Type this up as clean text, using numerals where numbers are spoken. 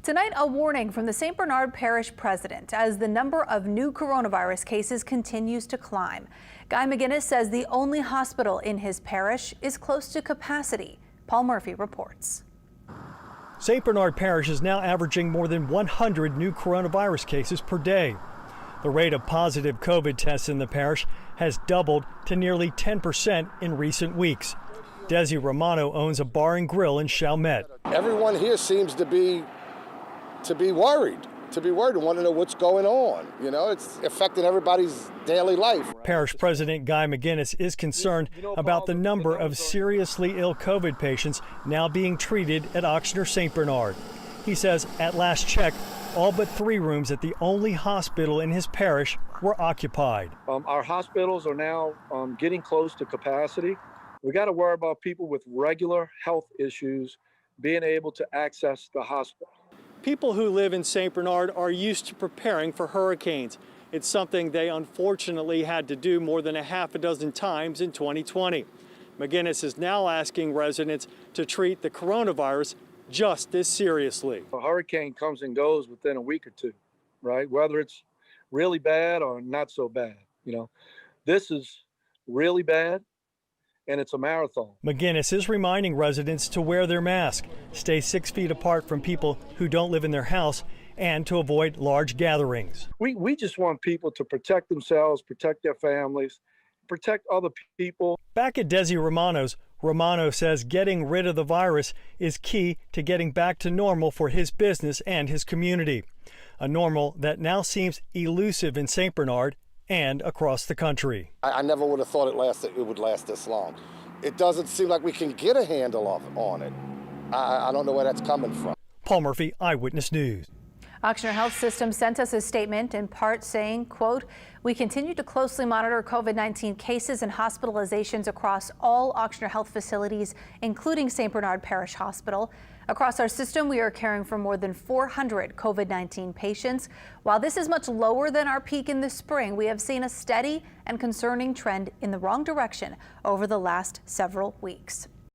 Tonight, a warning from the St. Bernard Parish President as the number of new coronavirus cases continues to climb. Guy McInnis says the only hospital in his parish is close to capacity. Paul Murphy reports. St. Bernard Parish is now averaging more than 100 new coronavirus cases per day. The rate of positive COVID tests in the parish has doubled to nearly 10% in recent weeks. Desi Romano owns a bar and grill in Chalmette. Everyone here seems to be worried and want to know what's going on. You know, it's affecting everybody's daily life. Parish President Guy McInnis is concerned about the number of seriously ill COVID patients now being treated at Ochsner-St Bernard. He says at last check, all but 3 rooms at the only hospital in his parish were occupied. Our hospitals are now getting close to capacity. We got to worry about people with regular health issues being able to access the hospital. People who live in St. Bernard are used to preparing for hurricanes. It's something they unfortunately had to do more than a half a dozen times in 2020. McInnis is now asking residents to treat the coronavirus just as seriously. A hurricane comes and goes within a week or two, right? Whether it's really bad or not so bad. You know, this is really bad, and it's a marathon. McInnis is reminding residents to wear their mask, stay 6 feet apart from people who don't live in their house, and to avoid large gatherings. We just want people to protect themselves, protect their families, protect other people. Back at Desi Romano's, Romano says getting rid of the virus is key to getting back to normal for his business and his community. A normal that now seems elusive in St. Bernard and across the country. I never would have thought it would last this long. It doesn't seem like we can get a handle on it. I don't know where that's coming from. Paul Murphy, Eyewitness News. Ochsner Health System sent us a statement in part saying, quote, "We continue to closely monitor COVID-19 cases and hospitalizations across all Ochsner Health facilities, including St. Bernard Parish Hospital. Across our system, we are caring for more than 400 COVID-19 patients. While this is much lower than our peak in the spring, we have seen a steady and concerning trend in the wrong direction over the last several weeks."